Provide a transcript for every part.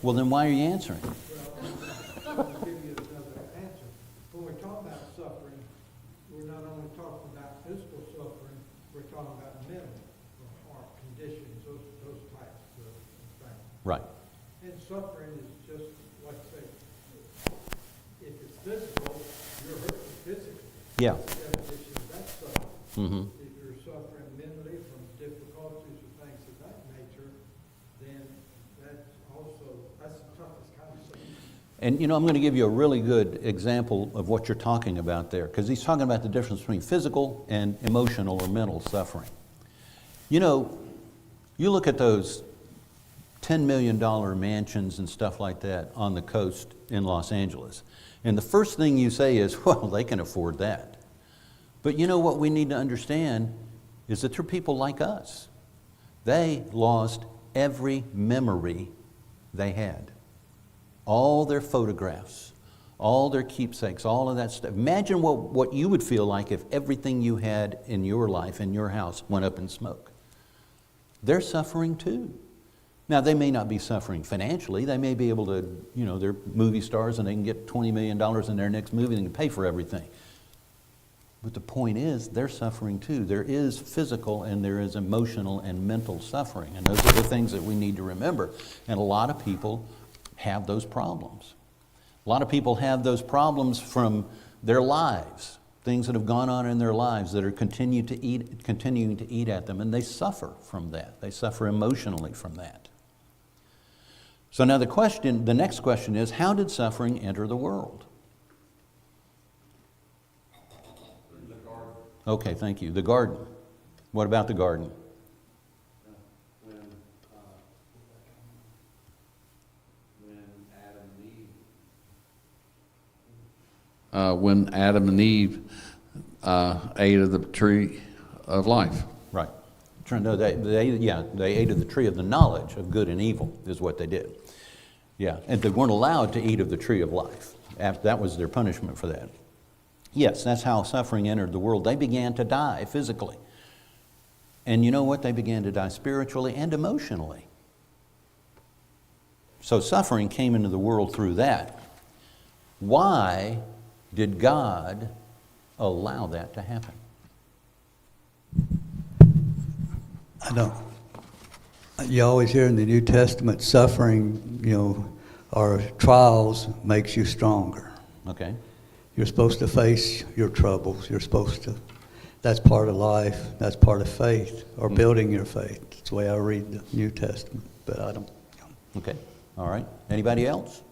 Well, then why are you answering? Well, I'll give you another answer. When we talk about suffering, we're not only talking about physical suffering, we're talking about mental or heart conditions, those types of things. Right. And suffering is just, like I say, if it's physical, you're hurting physically. Yeah. Definition of that suffering. Mm-hmm. If you're suffering mentally from difficulties or things of that nature, then that's the toughest kind of suffering. And you know, I'm going to give you a really good example of what you're talking about there, because he's talking about the difference between physical and emotional or mental suffering. You know, you look at those $10 million mansions and stuff like that on the coast in Los Angeles, and the first thing you say is, well, they can afford that. But you know what we need to understand is that there are people like us. They lost every memory they had. All their photographs, all their keepsakes, all of that stuff. Imagine what you would feel like if everything you had in your life, in your house, went up in smoke. They're suffering too. Now, they may not be suffering financially. They may be able to, you know, they're movie stars and they can get $20 million in their next movie and they can pay for everything. But the point is, they're suffering too. There is physical and there is emotional and mental suffering. And those are the things that we need to remember. And a lot of people have those problems. A lot of people have those problems from their lives, things that have gone on in their lives that are continuing to eat at them, and they suffer from that. They suffer emotionally from that. So now the next question is, how did suffering enter the world? The garden. Okay, thank you. The garden. What about the garden? When Adam and Eve ate of the tree of life. Right. No, they ate of the tree of the knowledge of good and evil is what they did. Yeah, and they weren't allowed to eat of the tree of life. That was their punishment for that. Yes, that's how suffering entered the world. They began to die physically. And you know what? They began to die spiritually and emotionally. So suffering came into the world through that. Why did God allow that to happen? I don't. You always hear in the New Testament, suffering, or trials makes you stronger. Okay. You're supposed to face your troubles. That's part of life. That's part of faith, or building your faith. That's the way I read the New Testament, but I don't. Okay. All right. Anybody else?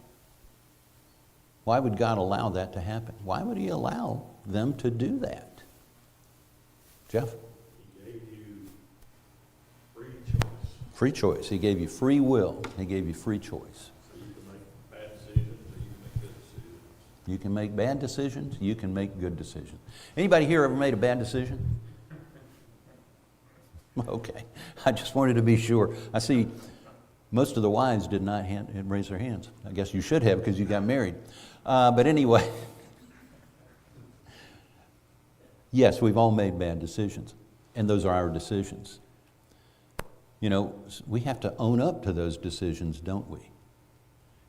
Why would God allow that to happen? Why would He allow them to do that? Jeff? He gave you free choice. Free choice. He gave you free will. He gave you free choice. So you can make bad decisions or you can make good decisions. You can make bad decisions. You can make good decisions. Anybody here ever made a bad decision? Okay. I just wanted to be sure. I see most of the wives did not raise their hands. I guess you should have because you got married. But anyway, yes, we've all made bad decisions, and those are our decisions. We have to own up to those decisions, don't we?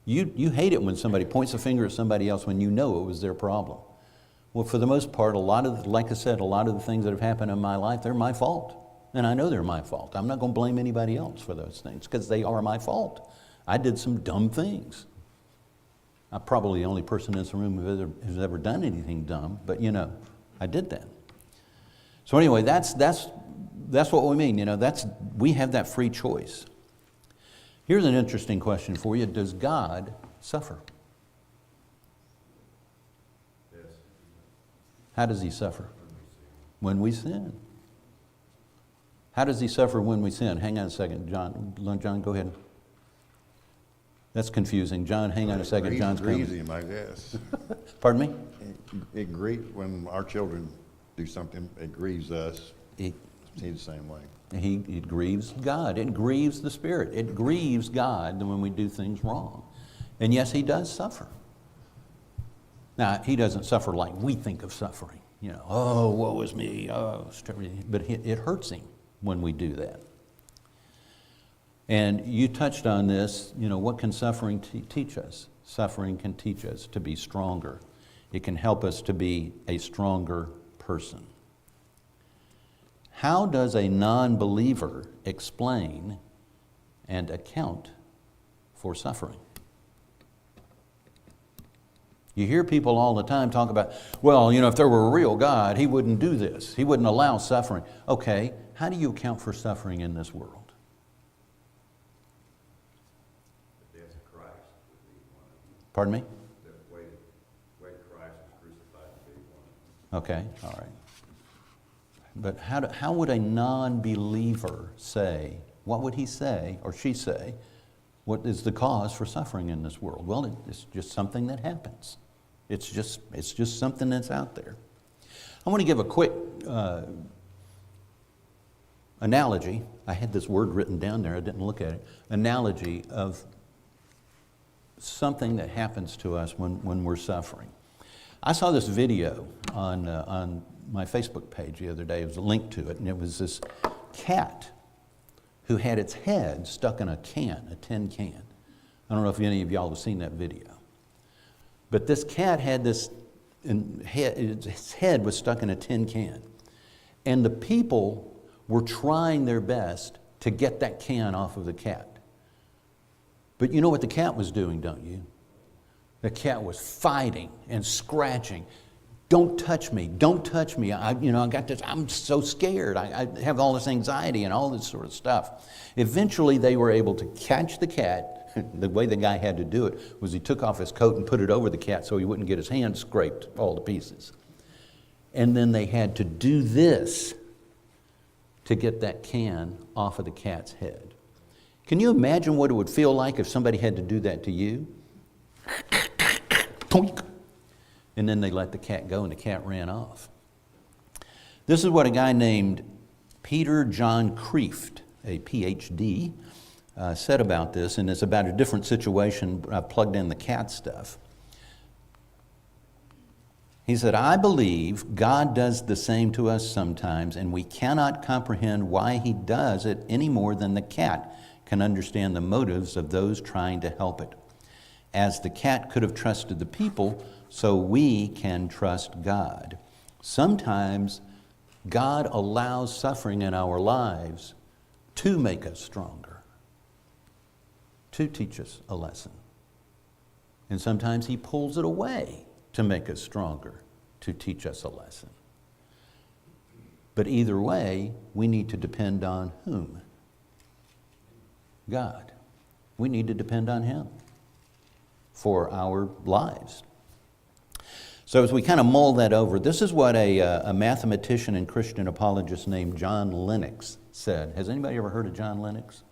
You hate it when somebody points a finger at somebody else when you know it was their problem. Well, for the most part, like I said, a lot of the things that have happened in my life, they're my fault. And I know they're my fault. I'm not going to blame anybody else for those things because they are my fault. I did some dumb things. I'm probably the only person in this room who's ever done anything dumb, but I did that. So anyway, that's what we mean. We have that free choice. Here's an interesting question for you. Does God suffer? Yes. How does He suffer? When we sin. How does He suffer when we sin? Hang on a second, John, go ahead. That's confusing. John, hang on a second. John's coming. It grieves Him, I guess. Pardon me? It grieves when our children do something. It grieves us. He's the same way. It grieves God. It grieves the Spirit. It grieves God when we do things wrong. And yes, He does suffer. Now, He doesn't suffer like we think of suffering. Oh, woe is me. Oh, but it hurts Him when we do that. And you touched on this, what can suffering teach us? Suffering can teach us to be stronger. It can help us to be a stronger person. How does a non-believer explain and account for suffering? You hear people all the time talk about, well, if there were a real God, He wouldn't do this. He wouldn't allow suffering. Okay, how do you account for suffering in this world? The death of Christ would be one of them. Pardon me? The way Christ was crucified would be one of them. Okay, all right. But how would a non-believer say, what would he say or she say, what is the cause for suffering in this world? Well, it's just something that happens. It's just something that's out there. I want to give a quick analogy. I had this word written down there, I didn't look at it. Analogy of something that happens to us when we're suffering. I saw this video on my Facebook page the other day. It was a link to it, and it was this cat who had its head stuck in a can, a tin can. I don't know if any of y'all have seen that video. But this cat had its head was stuck in a tin can. And the people were trying their best to get that can off of the cat. But you know what the cat was doing, don't you? The cat was fighting and scratching. Don't touch me, don't touch me. I got this, I'm so scared. I have all this anxiety and all this sort of stuff. Eventually they were able to catch the cat. The way the guy had to do it was he took off his coat and put it over the cat so he wouldn't get his hand scraped all to pieces. And then they had to do this to get that can off of the cat's head. Can you imagine what it would feel like if somebody had to do that to you? Toink. And then they let the cat go and the cat ran off. This is what a guy named Peter John Kreeft, a PhD, said about this, and it's about a different situation. I plugged in the cat stuff. He said, I believe God does the same to us sometimes, and we cannot comprehend why He does it any more than the cat can understand the motives of those trying to help it. As the cat could have trusted the people, so we can trust God. Sometimes God allows suffering in our lives to make us stronger, to teach us a lesson. And sometimes He pulls it away to make us stronger, to teach us a lesson. But either way, we need to depend on whom? God. We need to depend on Him for our lives. So as we kind of mull that over, this is what a mathematician and Christian apologist named John Lennox said. Has anybody ever heard of John Lennox?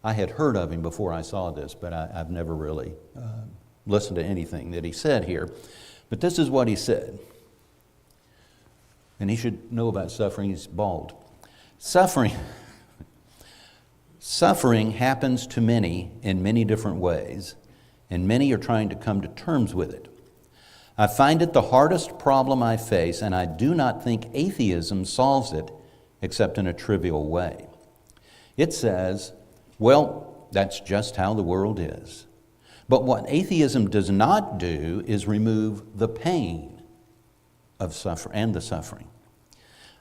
I had heard of him before I saw this, but I've never really listened to anything that he said here. But this is what he said. And he should know about suffering. He's bald. Suffering happens to many in many different ways, and many are trying to come to terms with it. I find it the hardest problem I face, and I do not think atheism solves it except in a trivial way. It says, well, that's just how the world is. But what atheism does not do is remove the pain of the suffering.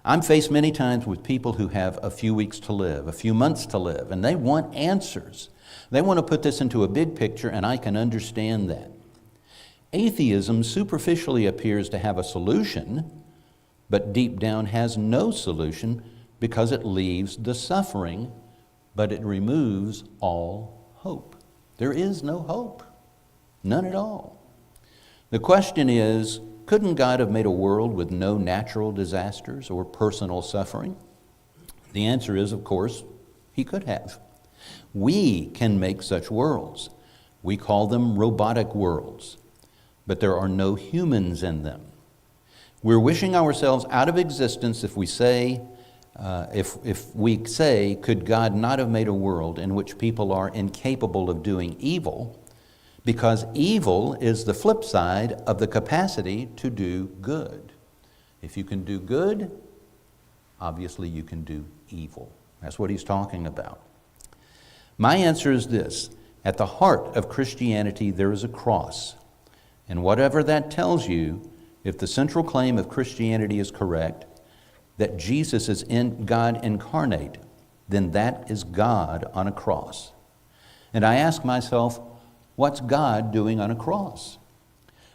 I'm faced many times with people who have a few weeks to live, a few months to live, and they want answers. They want to put this into a big picture, and I can understand that. Atheism superficially appears to have a solution, but deep down has no solution because it leaves the suffering, but it removes all hope. There is no hope, none at all. The question is, couldn't God have made a world with no natural disasters or personal suffering? The answer is, of course, He could have. We can make such worlds. We call them robotic worlds, but there are no humans in them. We're wishing ourselves out of existence if we say, could God not have made a world in which people are incapable of doing evil, because evil is the flip side of the capacity to do good. If you can do good, obviously you can do evil. That's what he's talking about. My answer is this. At the heart of Christianity, there is a cross. And whatever that tells you, if the central claim of Christianity is correct, that Jesus is God incarnate, then that is God on a cross. And I ask myself, what's God doing on a cross?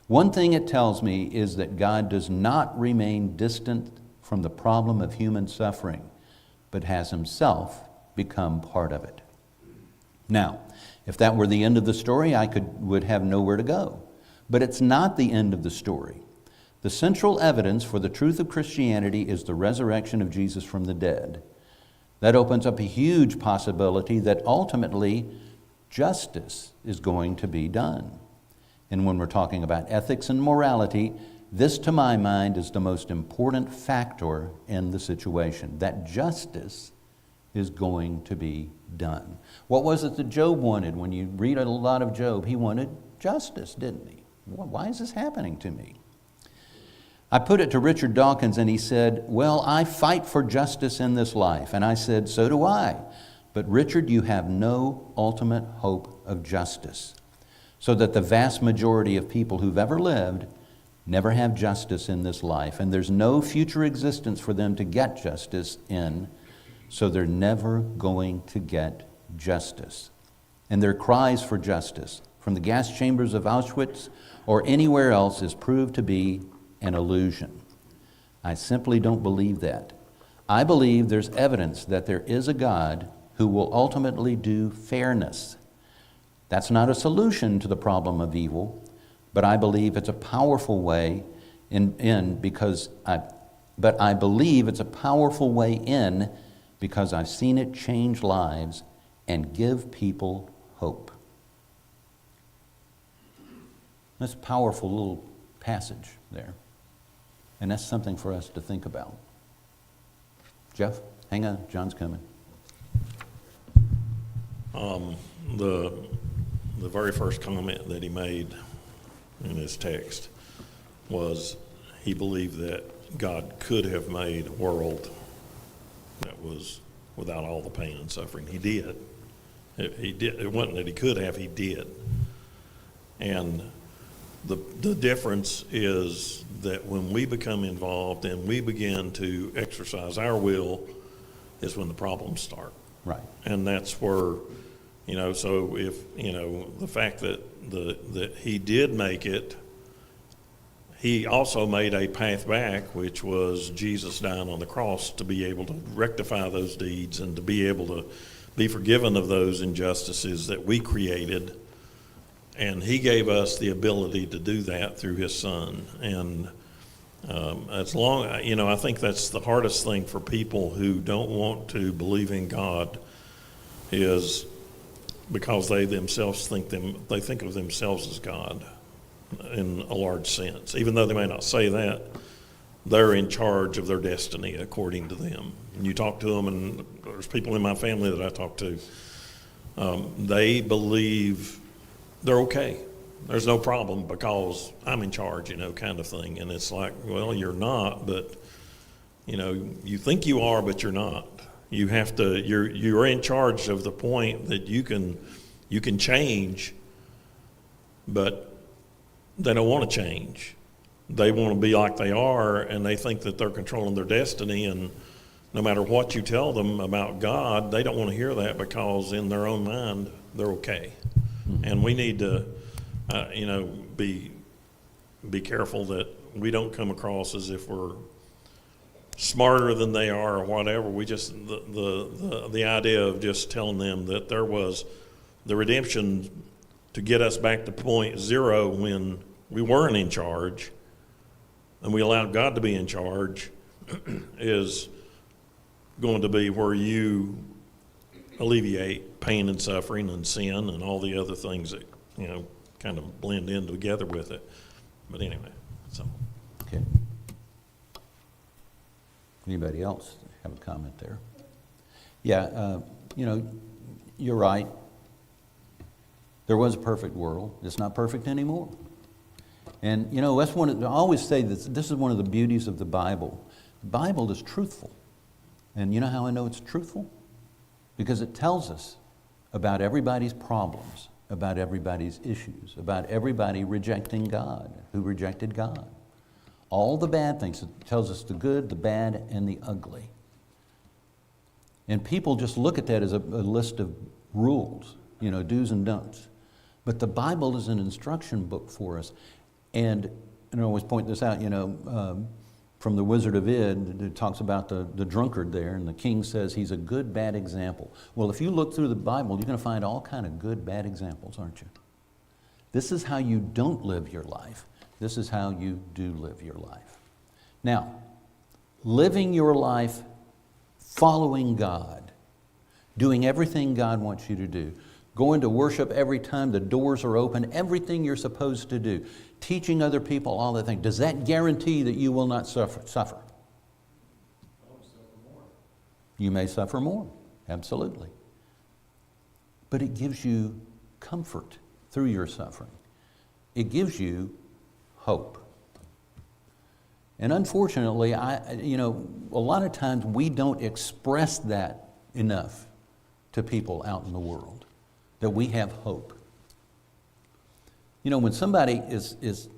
One thing it tells me is that God does not remain distant from the problem of human suffering, but has himself become part of it. Now, if that were the end of the story, I would have nowhere to go. But it's not the end of the story. The central evidence for the truth of Christianity is the resurrection of Jesus from the dead. That opens up a huge possibility that ultimately justice is going to be done. And when we're talking about ethics and morality, this, to my mind, is the most important factor in the situation, that justice is going to be done. What was it that Job wanted? When you read a lot of Job, he wanted justice, didn't he? Why is this happening to me? I put it to Richard Dawkins, and he said, well, I fight for justice in this life. And I said, so do I. But Richard, you have no ultimate hope of justice, so that the vast majority of people who've ever lived never have justice in this life. And there's no future existence for them to get justice in, so they're never going to get justice. And their cries for justice from the gas chambers of Auschwitz or anywhere else is proved to be an illusion. I simply don't believe that. I believe there's evidence that there is a God who will ultimately do fairness. That's not a solution to the problem of evil, but I believe it's a powerful way because I've seen it change lives and give people hope. That's a powerful little passage there. And that's something for us to think about. Jeff, hang on, John's coming. The very first comment that he made in his text was he believed that God could have made a world that was without all the pain and suffering. He did. He did. It wasn't that he could have, he did. And the difference is that when we become involved and we begin to exercise our will is when the problems start. Right. And that's where, so if, the fact that that he did make it, he also made a path back, which was Jesus dying on the cross to be able to rectify those deeds and to be able to be forgiven of those injustices that we created. And he gave us the ability to do that through his son. And I think that's the hardest thing for people who don't want to believe in God, is because they themselves think of themselves as God in a large sense. Even though they may not say that, they're in charge of their destiny according to them. And you talk to them, and there's people in my family that I talk to, they believe they're okay. There's no problem because I'm in charge, kind of thing. And it's like, well, you're not, but, you think you are, but you're not. You have to, you're in charge of the point that you can change, but they don't want to change. They want to be like they are, and they think that they're controlling their destiny, and no matter what you tell them about God, they don't want to hear that because in their own mind, they're okay. And we need to, be careful that we don't come across as if we're smarter than they are or whatever. We just, the idea of just telling them that there was the redemption to get us back to point zero when we weren't in charge and we allowed God to be in charge is going to be where you alleviate pain and suffering and sin and all the other things that, kind of blend in together with it. But anyway, so. Okay. Anybody else have a comment there? Yeah, you're right. There was a perfect world. It's not perfect anymore. And, that's I always say this is one of the beauties of the Bible. The Bible is truthful. And you know how I know it's truthful? Because it tells us about everybody's problems, about everybody's issues, about everybody rejecting God, who rejected God. All the bad things. It tells us the good, the bad, and the ugly. And people just look at that as a list of rules, do's and don'ts. But the Bible is an instruction book for us. And I always point this out, from the Wizard of Id, it talks about the drunkard there, and the king says he's a good, bad example. Well, if you look through the Bible, you're going to find all kind of good, bad examples, aren't you? This is how you don't live your life. This is how you do live your life. Now, living your life following God, doing everything God wants you to do, going to worship every time the doors are open, everything you're supposed to do, teaching other people all that thing. Does that guarantee that you will not suffer? You may suffer more, absolutely. But it gives you comfort through your suffering. It gives you hope. And unfortunately, a lot of times we don't express that enough to people out in the world, that we have hope. When somebody is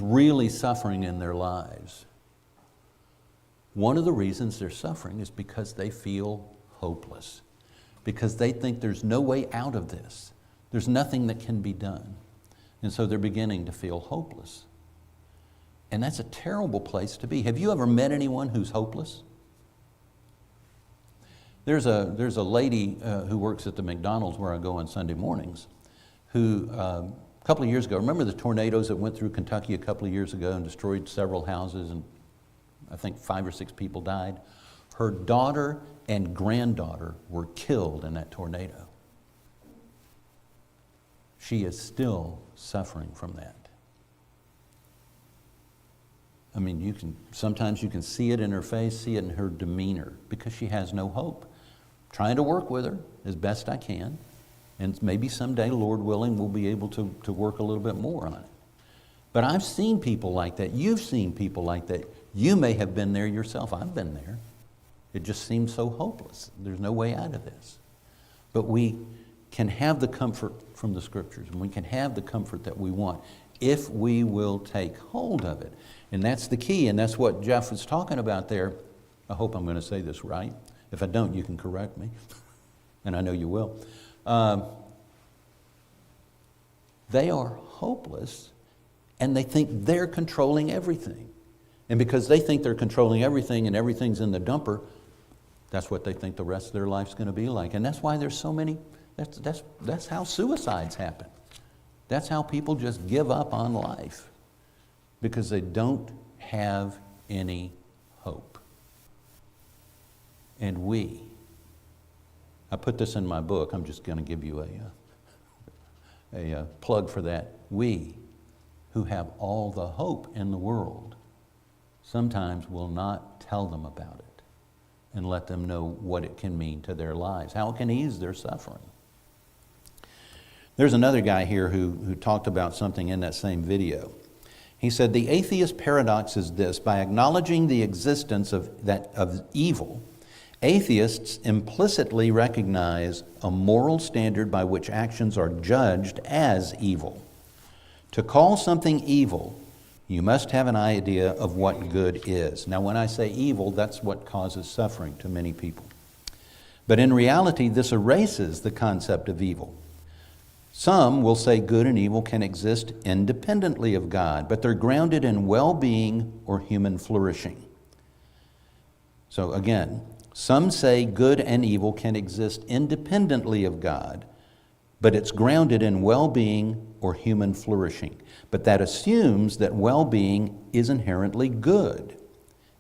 really suffering in their lives, one of the reasons they're suffering is because they feel hopeless, because they think there's no way out of this. There's nothing that can be done. And so they're beginning to feel hopeless. And that's a terrible place to be. Have you ever met anyone who's hopeless? There's a lady who works at the McDonald's where I go on Sunday mornings, who a couple of years ago, remember the tornadoes that went through Kentucky a couple of years ago and destroyed several houses, and I think 5 or 6 people died? Her daughter and granddaughter were killed in that tornado. She is still suffering from that. I mean, sometimes you can see it in her face, see it in her demeanor, because she has no hope. Trying to work with her as best I can, and maybe someday, Lord willing, we'll be able to work a little bit more on it. But I've seen people like that. You've seen people like that. You may have been there yourself. I've been there. It just seems so hopeless. There's no way out of this. But we can have the comfort from the Scriptures, and we can have the comfort that we want if we will take hold of it. And that's the key, and that's what Jeff was talking about there. I hope I'm going to say this right. If I don't, you can correct me, and I know you will. They are hopeless, and they think they're controlling everything. And because they think they're controlling everything and everything's in the dumper, that's what they think the rest of their life's going to be like. And that's why there's so many, that's how suicides happen. That's how people just give up on life, because they don't have any hope. And I put this in my book, I'm just going to give you a plug for that. We, who have all the hope in the world, sometimes will not tell them about it and let them know what it can mean to their lives, how it can ease their suffering. There's another guy here who talked about something in that same video. He said, the atheist paradox is this: by acknowledging the existence of evil, atheists implicitly recognize a moral standard by which actions are judged as evil. To call something evil, you must have an idea of what good is. Now, when I say evil, that's what causes suffering to many people. But in reality, this erases the concept of evil. Some will say good and evil can exist independently of God, but they're grounded in well-being or human flourishing. So again, some say good and evil can exist independently of God, but it's grounded in well-being or human flourishing. But that assumes that well-being is inherently good,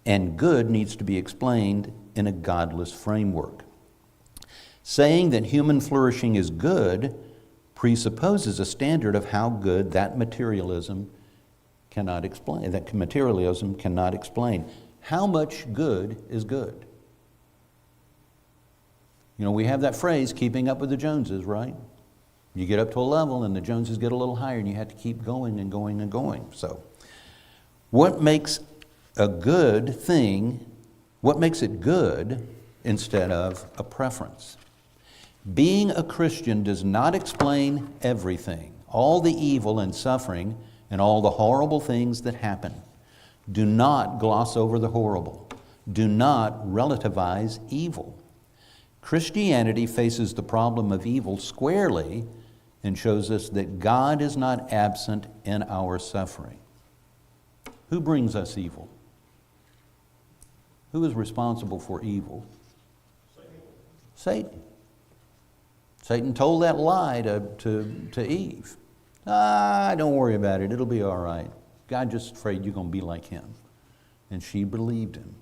and good needs to be explained in a godless framework. Saying that human flourishing is good presupposes a standard of how good that materialism cannot explain. How much good is good? We have that phrase, keeping up with the Joneses, right? You get up to a level and the Joneses get a little higher and you have to keep going and going and going. So, what makes a good thing, what makes it good instead of a preference? Being a Christian does not explain everything, all the evil and suffering, and all the horrible things that happen. Do not gloss over the horrible. Do not relativize evil. Christianity faces the problem of evil squarely and shows us that God is not absent in our suffering. Who brings us evil? Who is responsible for evil? Satan. Satan told that lie to Eve. Don't worry about it. It'll be all right. God just afraid you're going to be like him. And she believed him.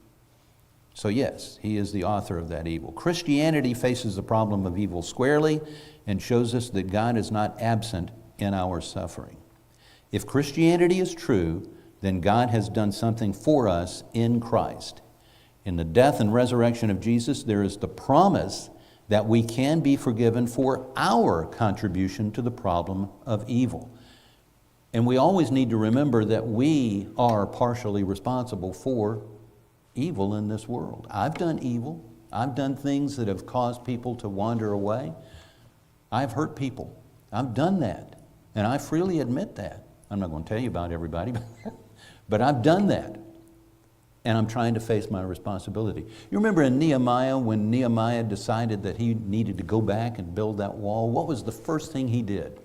So yes, he is the author of that evil. Christianity faces the problem of evil squarely and shows us that God is not absent in our suffering. If Christianity is true, then God has done something for us in Christ. In the death and resurrection of Jesus, there is the promise that we can be forgiven for our contribution to the problem of evil. And we always need to remember that we are partially responsible for evil in this world. I've done evil. I've done things that have caused people to wander away. I've hurt people. I've done that. And I freely admit that. I'm not going to tell you about everybody, but I've done that. And I'm trying to face my responsibility. You remember in Nehemiah, when Nehemiah decided that he needed to go back and build that wall, what was the first thing he did?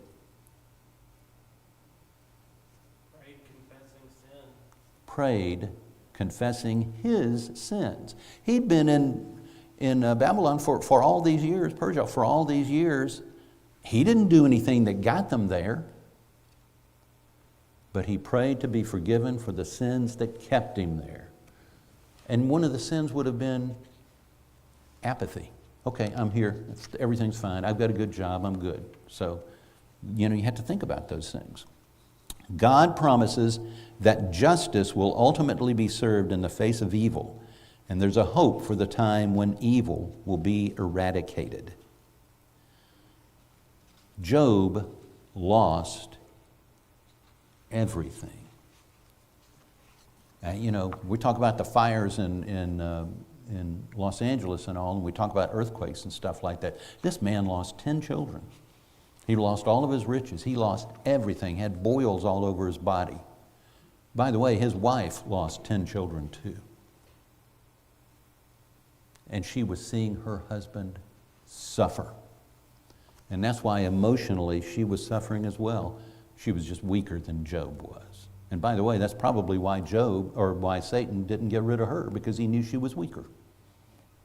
Prayed, confessing sin. Prayed, confessing his sins. He'd been in Babylon for all these years, Persia, for all these years. He didn't do anything that got them there. But he prayed to be forgiven for the sins that kept him there. And one of the sins would have been apathy. Okay, I'm here. Everything's fine. I've got a good job. I'm good. So, you have to think about those things. God promises that justice will ultimately be served in the face of evil. And there's a hope for the time when evil will be eradicated. Job lost everything. We talk about the fires in Los Angeles and all, and we talk about earthquakes and stuff like that. This man lost 10 children. He lost all of his riches. He lost everything, had boils all over his body. By the way, his wife lost 10 children too. And she was seeing her husband suffer. And that's why emotionally she was suffering as well. She was just weaker than Job was. And by the way, that's probably why why Satan didn't get rid of her, because he knew she was weaker.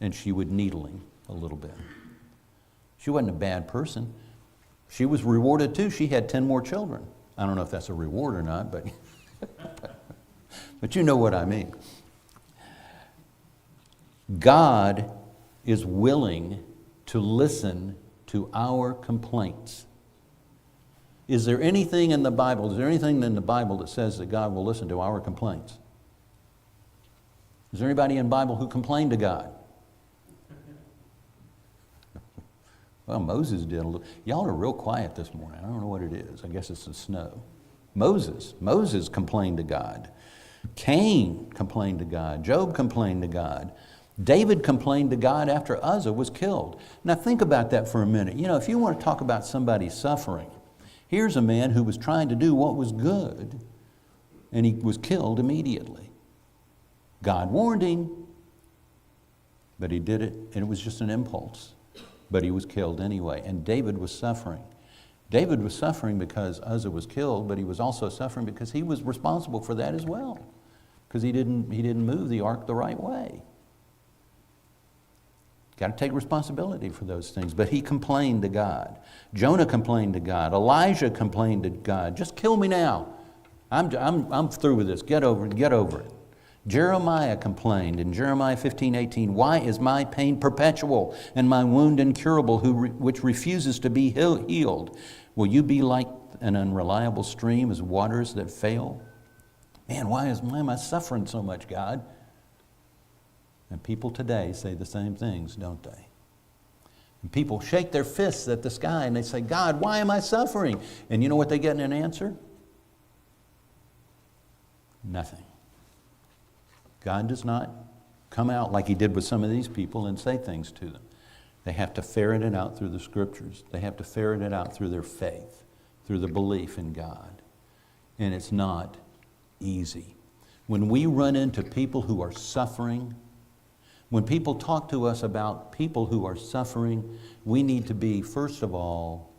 And she would needle him a little bit. She wasn't a bad person. She was rewarded too. She had 10 more children. I don't know if that's a reward or not, but but you know what I mean. God is willing to listen to our complaints. Is there anything in the Bible that says that God will listen to our complaints? Is there anybody in the Bible who complained to God? Well, Moses did a little. Y'all are real quiet this morning. I don't know what it is. I guess it's the snow. Moses complained to God. Cain complained to God. Job complained to God. David complained to God after Uzzah was killed. Now think about that for a minute. If you want to talk about somebody suffering, here's a man who was trying to do what was good, and he was killed immediately. God warned him, but he did it, and it was just an impulse. But he was killed anyway, and David was suffering. David was suffering because Uzzah was killed, but he was also suffering because he was responsible for that as well, because he didn't move the ark the right way. Got to take responsibility for those things. But he complained to God. Jonah complained to God. Elijah complained to God. Just kill me now. I'm through with this. Get over it. Jeremiah complained in Jeremiah 15:18, why is my pain perpetual and my wound incurable, which refuses to be healed? Will you be like an unreliable stream as waters that fail? Man, why am I suffering so much, God? And people today say the same things, don't they? And people shake their fists at the sky and they say, God, why am I suffering? And you know what they get in an answer? Nothing. God does not come out like he did with some of these people and say things to them. They have to ferret it out through the Scriptures. They have to ferret it out through their faith, through the belief in God. And it's not easy. When we run into people who are suffering, when people talk to us about people who are suffering, we need to be, first of all,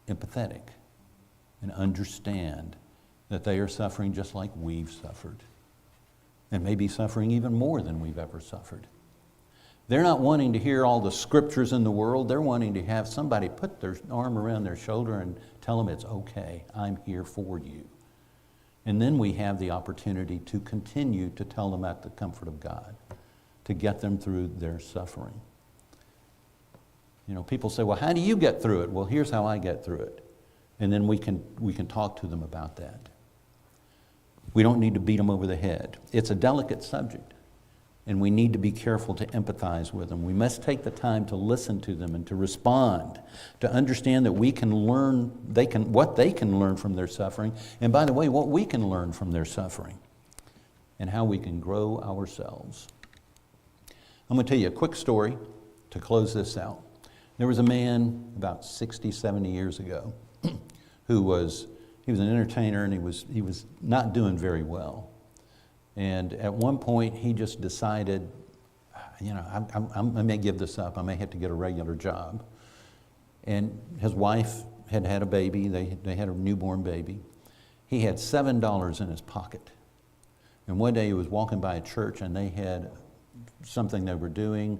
empathetic and understand that they are suffering just like we've suffered, and maybe suffering even more than we've ever suffered. They're not wanting to hear all the scriptures in the world. They're wanting to have somebody put their arm around their shoulder and tell them it's okay, I'm here for you. And then we have the opportunity to continue to tell them about the comfort of God, to get them through their suffering. You know, people say, well, how do you get through it? Well, here's how I get through it. And then we can talk to them about that. We don't need to beat them over the head. It's a delicate subject, and we need to be careful to empathize with them. We must take the time to listen to them and to respond, to understand that we can learn what they can learn from their suffering, and by the way, what we can learn from their suffering, and how we can grow ourselves. I'm going to tell you a quick story to close this out. There was a man about 60, 70 years ago he was an entertainer, and he was not doing very well. And at one point, he just decided, you know, I may give this up. I may have to get a regular job. And his wife had had a baby. They had a newborn baby. He had $7 in his pocket. And one day he was walking by a church, and they had something they were doing,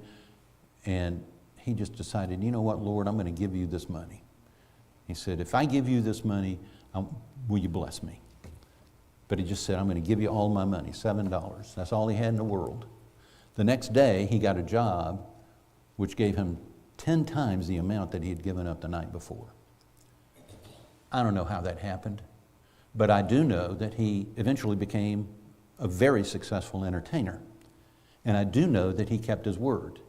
and he just decided, you know what, Lord, I'm going to give you this money. He said, if I give you this money, will you bless me? But he just said, I'm going to give you all my money, $7. That's all he had in the world. The next day, he got a job which gave him 10 times the amount that he had given up the night before. I don't know how that happened, but I do know that he eventually became a very successful entertainer. And I do know that he kept his word.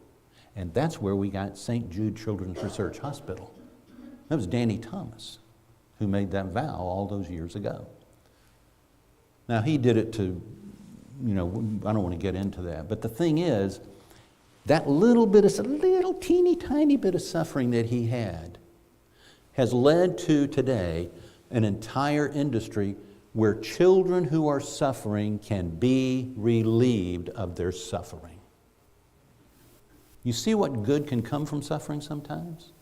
And that's where we got St. Jude Children's Research Hospital. That was Danny Thomas who made that vow all those years ago. Now, he did it to, you know, I don't want to get into that. But the thing is, that little teeny tiny bit of suffering that he had has led to today an entire industry where children who are suffering can be relieved of their suffering. You see what good can come from suffering sometimes?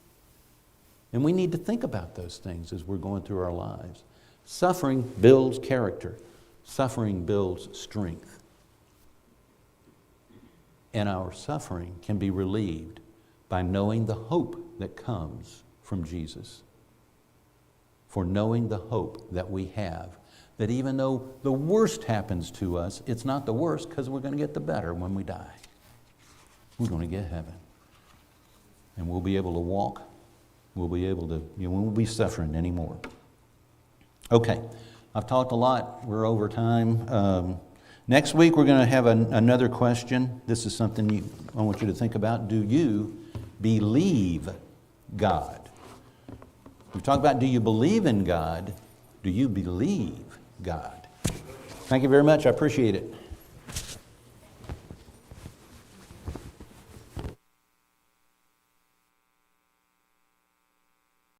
And we need to think about those things as we're going through our lives. Suffering builds character. Suffering builds strength. And our suffering can be relieved by knowing the hope that comes from Jesus. For knowing the hope that we have, that even though the worst happens to us, it's not the worst, because we're going to get the better when we die. We're going to get heaven. And we'll be able to walk. We'll be able to, we won't be suffering anymore. Okay, I've talked a lot. We're over time. Next week we're going to have another question. This is something I want you to think about. Do you believe God? We've talked about, do you believe in God? Do you believe God? Thank you very much. I appreciate it.